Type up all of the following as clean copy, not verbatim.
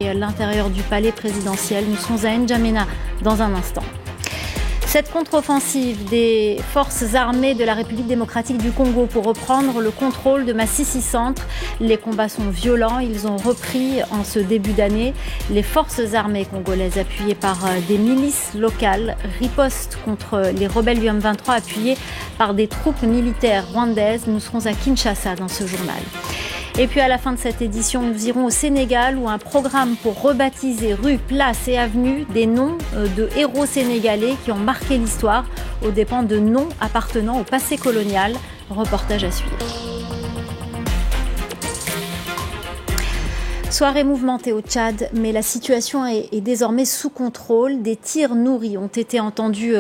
À l'intérieur du palais présidentiel, nous serons à N'Djamena dans un instant. Cette contre-offensive des forces armées de la République démocratique du Congo pour reprendre le contrôle de Masisi Centre. Les combats sont violents, ils ont repris en ce début d'année. Les forces armées congolaises appuyées par des milices locales ripostent contre les rebelles du M23 appuyés par des troupes militaires rwandaises. Nous serons à Kinshasa dans ce journal. Et puis à la fin de cette édition, nous irons au Sénégal où un programme pour rebaptiser rues, places et avenues des noms de héros sénégalais qui ont marqué l'histoire aux dépens de noms appartenant au passé colonial. Reportage à suivre. Soirée mouvementée au Tchad, mais la situation est désormais sous contrôle. Des tirs nourris ont été entendus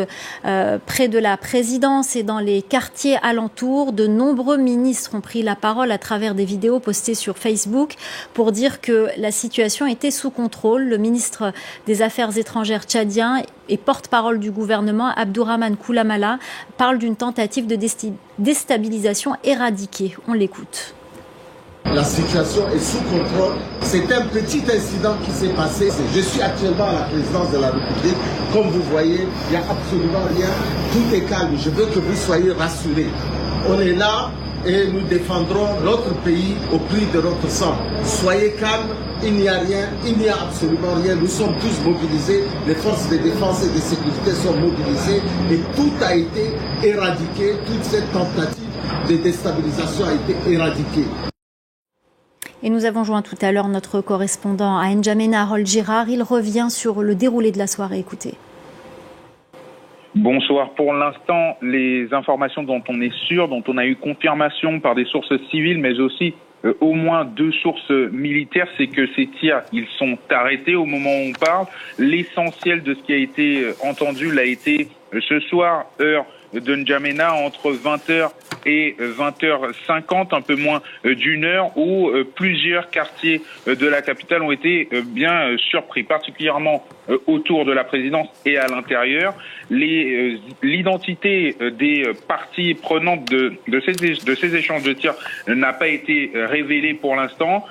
près de la présidence et dans les quartiers alentours. De nombreux ministres ont pris la parole à travers des vidéos postées sur Facebook pour dire que la situation était sous contrôle. Le ministre des Affaires étrangères tchadien et porte-parole du gouvernement, Abdourahmane Koulamala, parle d'une tentative de déstabilisation éradiquée. On l'écoute. La situation est sous contrôle. C'est un petit incident qui s'est passé. Je suis actuellement à la présidence de la République. Comme vous voyez, il n'y a absolument rien. Tout est calme. Je veux que vous soyez rassurés. On est là et nous défendrons notre pays au prix de notre sang. Soyez calmes. Il n'y a rien. Il n'y a absolument rien. Nous sommes tous mobilisés. Les forces de défense et de sécurité sont mobilisées. Et tout a été éradiqué. Toute cette tentative de déstabilisation a été éradiquée. Et nous avons joint tout à l'heure notre correspondant à N'Djamena, Harold Girard. Il revient sur le déroulé de la soirée. Écoutez. Bonsoir. Pour l'instant, les informations dont on est sûr, dont on a eu confirmation par des sources civiles, mais aussi au moins 2 sources militaires, c'est que ces tirs, ils sont arrêtés au moment où on parle. L'essentiel de ce qui a été entendu l'a été ce soir, heure de N'Djamena, entre 20h et 20h50, un peu moins d'une heure, où plusieurs quartiers de la capitale ont été bien surpris, particulièrement autour de la présidence et à l'intérieur. L'identité des parties prenantes de ces échanges de tirs n'a pas été révélée pour l'instant.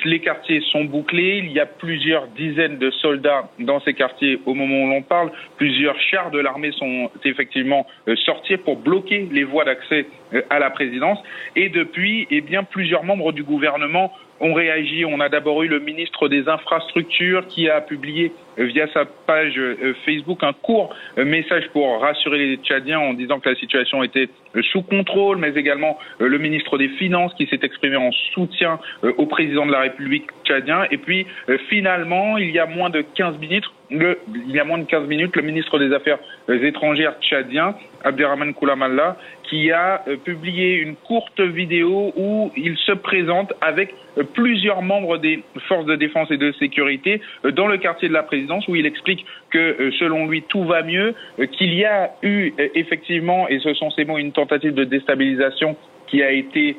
Les quartiers sont bouclés, il y a plusieurs dizaines de soldats dans ces quartiers au moment où l'on parle. Plusieurs chars de l'armée sont effectivement sortis pour bloquer les voies d'accès à la présidence. Et depuis, plusieurs membres du gouvernement ont réagi. On a d'abord eu le ministre des Infrastructures qui a publié via sa page Facebook un court message pour rassurer les Tchadiens en disant que la situation était sous contrôle, mais également le ministre des Finances qui s'est exprimé en soutien au président de la République tchadien. Et puis finalement, il y a moins de 15 minutes, le ministre des Affaires étrangères tchadien, Abdourahmane Koulamala, qui a publié une courte vidéo où il se présente avec plusieurs membres des forces de défense et de sécurité dans le quartier de la présidence, où il explique que selon lui tout va mieux, qu'il y a eu effectivement, et ce sont ces mots, une tentative de déstabilisation qui a été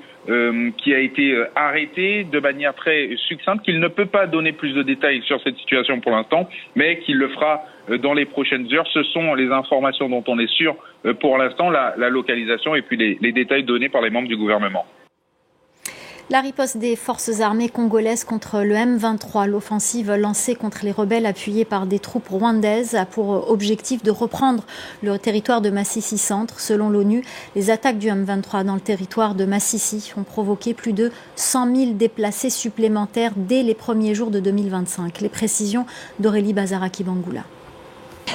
arrêté de manière très succincte, qu'il ne peut pas donner plus de détails sur cette situation pour l'instant, mais qu'il le fera dans les prochaines heures. Ce sont les informations dont on est sûr pour l'instant, la localisation et puis les détails donnés par les membres du gouvernement. La riposte des forces armées congolaises contre le M23, l'offensive lancée contre les rebelles appuyés par des troupes rwandaises, a pour objectif de reprendre le territoire de Masisi Centre. Selon l'ONU, les attaques du M23 dans le territoire de Masisi ont provoqué plus de 100 000 déplacés supplémentaires dès les premiers jours de 2025. Les précisions d'Aurélie Bazaraki-Bangoula.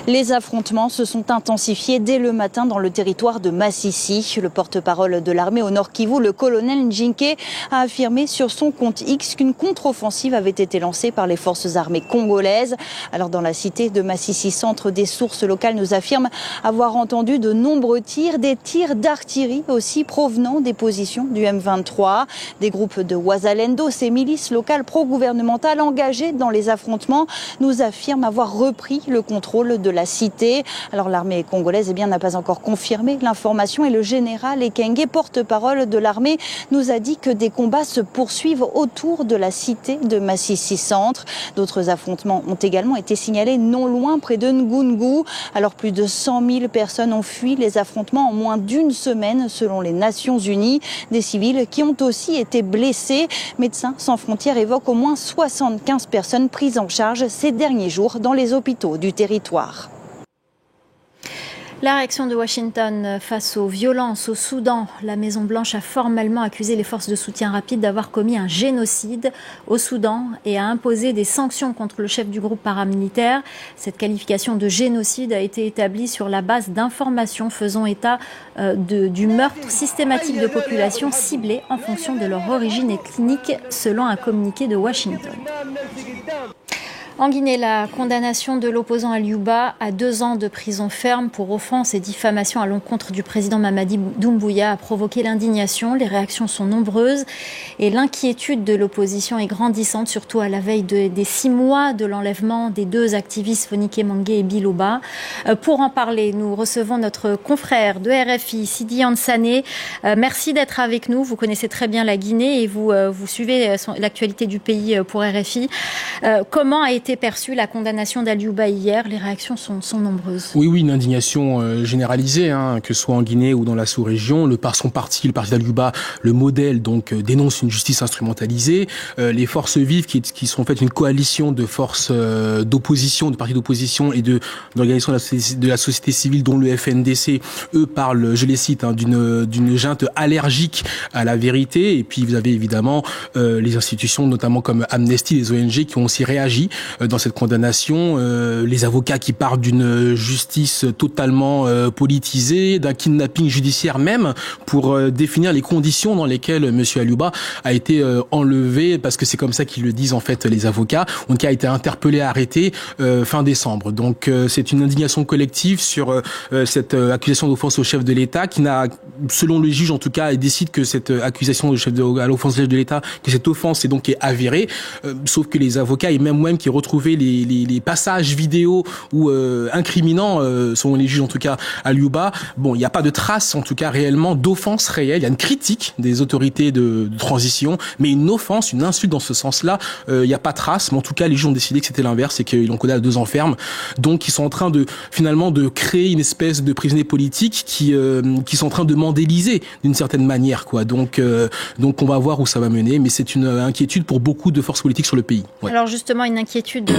Les affrontements se sont intensifiés dès le matin dans le territoire de Masisi. Le porte-parole de l'armée au Nord Kivu, le colonel Njinke, a affirmé sur son compte X qu'une contre-offensive avait été lancée par les forces armées congolaises. Alors dans la cité de Masisi Centre, des sources locales nous affirment avoir entendu de nombreux tirs, des tirs d'artillerie aussi provenant des positions du M23. Des groupes de Wazalendo, ces milices locales pro-gouvernementales engagées dans les affrontements, nous affirment avoir repris le contrôle de de la cité. Alors l'armée congolaise n'a pas encore confirmé l'information et le général Ekenge, porte-parole de l'armée, nous a dit que des combats se poursuivent autour de la cité de Masisi Centre. D'autres affrontements ont également été signalés non loin près de Ngungu. Alors plus de 100 000 personnes ont fui les affrontements en moins d'une semaine selon les Nations Unies. Des civils qui ont aussi été blessés. Médecins sans frontières évoquent au moins 75 personnes prises en charge ces derniers jours dans les hôpitaux du territoire. La réaction de Washington face aux violences au Soudan. La Maison-Blanche a formellement accusé les forces de soutien rapide d'avoir commis un génocide au Soudan et a imposé des sanctions contre le chef du groupe paramilitaire. Cette qualification de génocide a été établie sur la base d'informations faisant état du meurtre systématique de populations ciblées en fonction de leur origine ethnique, selon un communiqué de Washington. En Guinée, la condamnation de l'opposant Aliouba à 2 ans de prison ferme pour offense et diffamation à l'encontre du président Mamadi Doumbouya a provoqué l'indignation. Les réactions sont nombreuses et l'inquiétude de l'opposition est grandissante, surtout à la veille des 6 mois de l'enlèvement des 2 activistes Fonike Mengue et Biloba. Pour en parler, nous recevons notre confrère de RFI, Sidi Ansane. Merci d'être avec nous. Vous connaissez très bien la Guinée et vous suivez l'actualité du pays pour RFI. Comment a été perçue la condamnation d'Aliouba hier? Les réactions sont nombreuses. Oui, une indignation généralisée, que ce soit en Guinée ou dans la sous-région. Le parti d'Aliouba, le modèle, donc dénonce une justice instrumentalisée. Les forces vives qui sont en fait une coalition de forces d'opposition, de partis d'opposition et d'organisations de la société civile, dont le FNDC, eux parlent, je les cite, d'une junte allergique à la vérité. Et puis vous avez évidemment les institutions, notamment comme Amnesty, les ONG, qui ont aussi réagi dans cette condamnation, les avocats qui parlent d'une justice totalement politisée, d'un kidnapping judiciaire même, pour définir les conditions dans lesquelles M. Aliouba a été enlevé, parce que c'est comme ça qu'ils le disent en fait les avocats, en tout cas a été interpellé, arrêté fin décembre. Donc c'est une indignation collective sur cette accusation d'offense au chef de l'État, qui n'a, selon le juge en tout cas, il décide que cette accusation à l'offense au chef de l'État, que cette offense est avérée, sauf que les avocats et même qui retrouvaient les passages vidéo ou incriminants, selon les juges en tout cas, Aliouba, il n'y a pas de trace en tout cas réellement d'offense réelle. Il y a une critique des autorités de transition, mais une offense, une insulte dans ce sens-là, il n'y a pas de trace. Mais en tout cas, les juges ont décidé que c'était l'inverse et qu'ils l'ont condamné à 2 ans ferme. Donc ils sont en train de créer une espèce de prisonniers politiques qui sont en train de mandéliser d'une certaine manière, quoi. Donc on va voir où ça va mener, mais c'est une inquiétude pour beaucoup de forces politiques sur le pays. Ouais. Alors justement, une inquiétude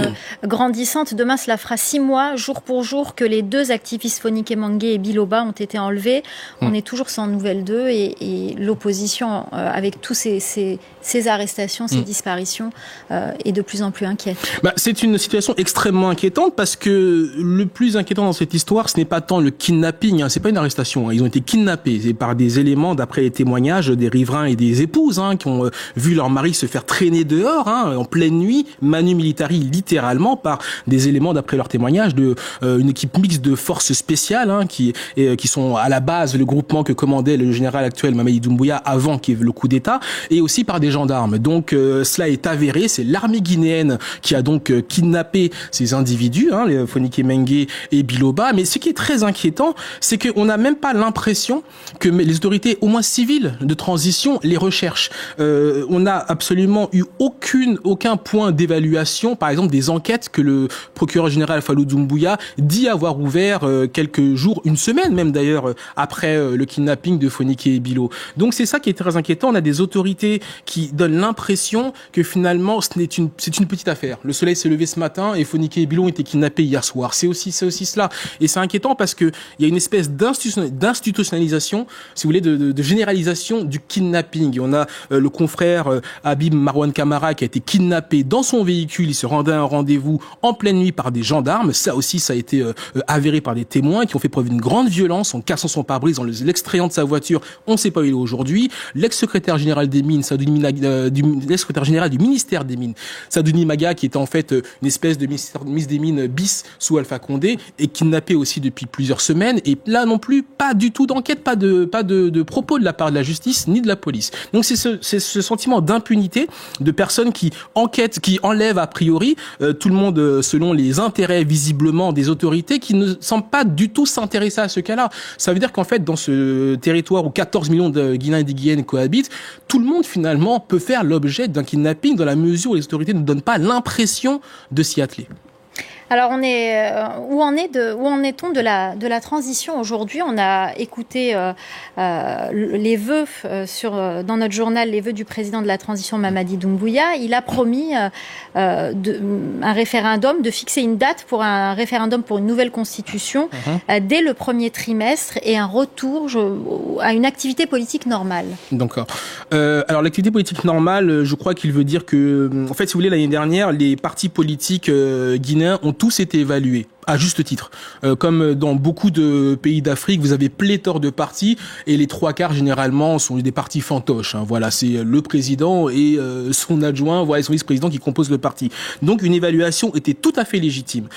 grandissante. Demain, cela fera 6 mois, jour pour jour, que les 2 activistes Fonike Mengue et Biloba ont été enlevés. On est toujours sans nouvelles d'eux et l'opposition, avec tous ces arrestations, ces disparitions, est de plus en plus inquiète. C'est une situation extrêmement inquiétante, parce que le plus inquiétant dans cette histoire, ce n'est pas tant le kidnapping, c'est pas une arrestation. Ils ont été kidnappés par des éléments, d'après les témoignages des riverains et des épouses, qui ont vu leur mari se faire traîner dehors, en pleine nuit, manu militari littéralement, par des éléments, d'après leurs témoignages, de une équipe mixte de forces spéciales, qui sont à la base le groupement que commandait le général actuel Mamadi Doumbouya avant qu'il y ait le coup d'État, et aussi par des gendarmes. Donc cela est avéré, c'est l'armée guinéenne qui a donc kidnappé ces individus, les Fonike Mengue et Biloba. Mais ce qui est très inquiétant, c'est qu'on n'a même pas l'impression que les autorités, au moins civiles, de transition les recherchent. On n'a absolument eu aucun point d'évaluation, par exemple des enquêtes que le procureur général Fallou Doumbouya dit avoir ouvert quelques jours, une semaine même d'ailleurs, après le kidnapping de Fonike et Bilo. Donc c'est ça qui est très inquiétant. On a des autorités qui donnent l'impression que finalement c'est une petite affaire. Le soleil s'est levé ce matin et Fonike et Bilo ont été kidnappés hier soir. C'est aussi cela. Et c'est inquiétant parce que il y a une espèce d'institutionnalisation, si vous voulez, de généralisation du kidnapping. Et on a le confrère Habib Marwan Kamara qui a été kidnappé dans son véhicule. Il se rendait à un rendez-vous en pleine nuit par des gendarmes. Ça aussi, ça a été avéré par des témoins qui ont fait preuve d'une grande violence en cassant son pare-brise, en l'extrayant de sa voiture. On ne sait pas où il est aujourd'hui. L'ex-secrétaire général des Mines, l'ex-secrétaire général du ministère des Mines, Sadouni Maga, qui était en fait une espèce de ministre des Mines bis sous Alpha Condé, est kidnappé aussi depuis plusieurs semaines. Et là non plus, pas du tout d'enquête, pas de propos de la part de la justice ni de la police. Donc c'est ce sentiment d'impunité de personnes qui enquêtent, qui enlèvent a priori, compris, tout le monde selon les intérêts visiblement des autorités qui ne semblent pas du tout s'intéresser à ce cas-là. Ça veut dire qu'en fait, dans ce territoire où 14 millions de Guinéens et de Guinéennes cohabitent, tout le monde finalement peut faire l'objet d'un kidnapping dans la mesure où les autorités ne donnent pas l'impression de s'y atteler. Alors, où en est-on de la transition aujourd'hui? On a écouté les vœux dans notre journal, les vœux du président de la transition, Mamadi Doumbouya. Il a promis un référendum, de fixer une date pour un référendum pour une nouvelle constitution dès le premier trimestre et un retour à une activité politique normale. D'accord. Alors, l'activité politique normale, je crois qu'il veut dire que, en fait, si vous voulez, l'année dernière, les partis politiques guinéens ont tous été évalués. À juste titre. Comme dans beaucoup de pays d'Afrique, vous avez pléthore de partis et les 3/4 généralement sont des partis fantoches. Voilà, c'est le président et son adjoint, voilà, son vice-président qui composent le parti. Donc une évaluation était tout à fait légitime.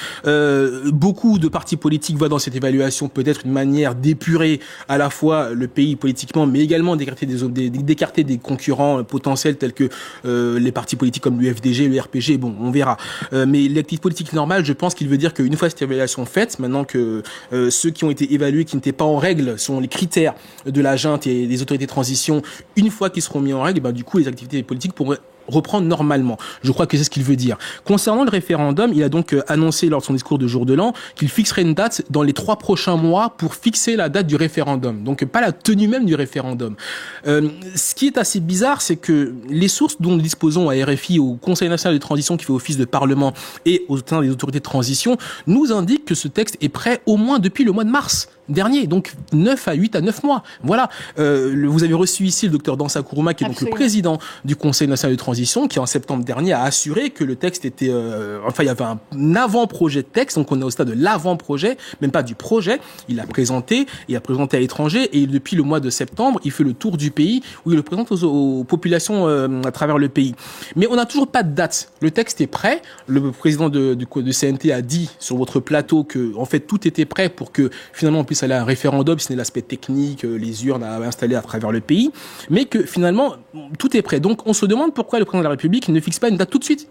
Beaucoup de partis politiques voient dans cette évaluation peut-être une manière d'épurer à la fois le pays politiquement, mais également d'écarter des concurrents potentiels tels que les partis politiques comme l'UFDG, le RPG. Bon, on verra. Mais l'activité politique normale, je pense qu'il veut dire qu'une fois cette évaluation faite, maintenant que ceux qui ont été évalués, qui n'étaient pas en règle, selon les critères de la junte et des autorités de transition, une fois qu'ils seront mis en règle, du coup, les activités politiques pourraient reprendre normalement. Je crois que c'est ce qu'il veut dire. Concernant le référendum, il a donc annoncé lors de son discours de jour de l'an qu'il fixerait une date dans les 3 prochains mois pour fixer la date du référendum. Donc pas la tenue même du référendum. Ce qui est assez bizarre, c'est que les sources dont nous disposons à RFI, au Conseil national de transition qui fait office de parlement et au sein des autorités de transition, nous indiquent que ce texte est prêt au moins depuis le mois de mars dernier, donc 8 à 9 mois. Voilà. Vous avez reçu ici le docteur Dansa Kourouma, qui est donc le président du Conseil national de transition, qui en septembre dernier a assuré que le texte était... il y avait un avant-projet de texte, donc on est au stade de l'avant-projet, même pas du projet. Il l'a présenté, il a présenté à l'étranger, et depuis le mois de septembre, il fait le tour du pays, où il le présente aux populations à travers le pays. Mais on n'a toujours pas de date. Le texte est prêt. Le président de CNT a dit sur votre plateau que, en fait, tout était prêt pour que, finalement, on puisse aller à un référendum, si ce n'est l'aspect technique, les urnes à installer à travers le pays, mais que finalement tout est prêt. Donc on se demande pourquoi le président de la République ne fixe pas une date tout de suite.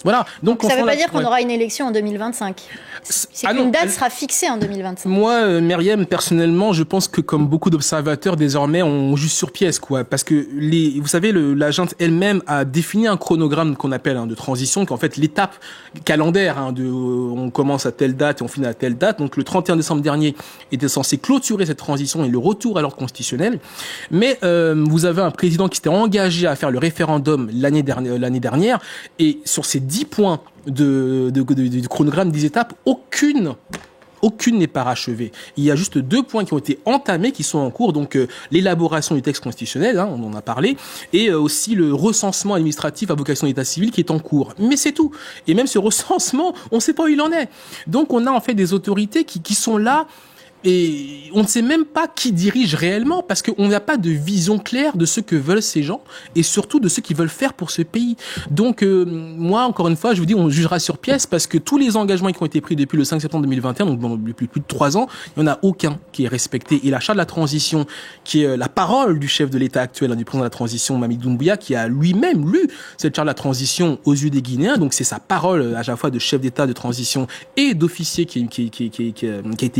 Voilà. Donc ça ne veut pas dire qu'on aura une élection en 2025. C'est qu'une date sera fixée en 2025. Moi, Myriam, personnellement, je pense que comme beaucoup d'observateurs, désormais, on juge sur pièce, quoi. Parce que vous savez, la junte elle-même a défini un chronogramme qu'on appelle de transition, qui est en fait l'étape calendaire on commence à telle date et on finit à telle date. Donc le 31 décembre dernier était censé clôturer cette transition et le retour à l'ordre constitutionnel. Mais vous avez un président qui s'était engagé à faire le référendum l'année dernière, et sur ces 10 points du chronogramme 10 étapes, aucune n'est parachevée. Il y a juste 2 points qui ont été entamés, qui sont en cours, donc l'élaboration du texte constitutionnel, on en a parlé, et aussi le recensement administratif à vocation d'état civil qui est en cours. Mais c'est tout. Et même ce recensement, on ne sait pas où il en est. Donc on a en fait des autorités qui sont là, et on ne sait même pas qui dirige réellement, parce qu'on n'a pas de vision claire de ce que veulent ces gens et surtout de ce qu'ils veulent faire pour ce pays. Donc moi, encore une fois, je vous dis, on jugera sur pièce, parce que tous les engagements qui ont été pris depuis le 5 septembre 2021, donc depuis plus de 3 ans, il n'y en a aucun qui est respecté. Et la charte de la transition, qui est la parole du chef de l'État actuel, du président de la transition, Mamadi Doumbouya, qui a lui-même lu cette charte de la transition aux yeux des Guinéens, donc c'est sa parole à chaque fois de chef d'État de transition et d'officier qui a été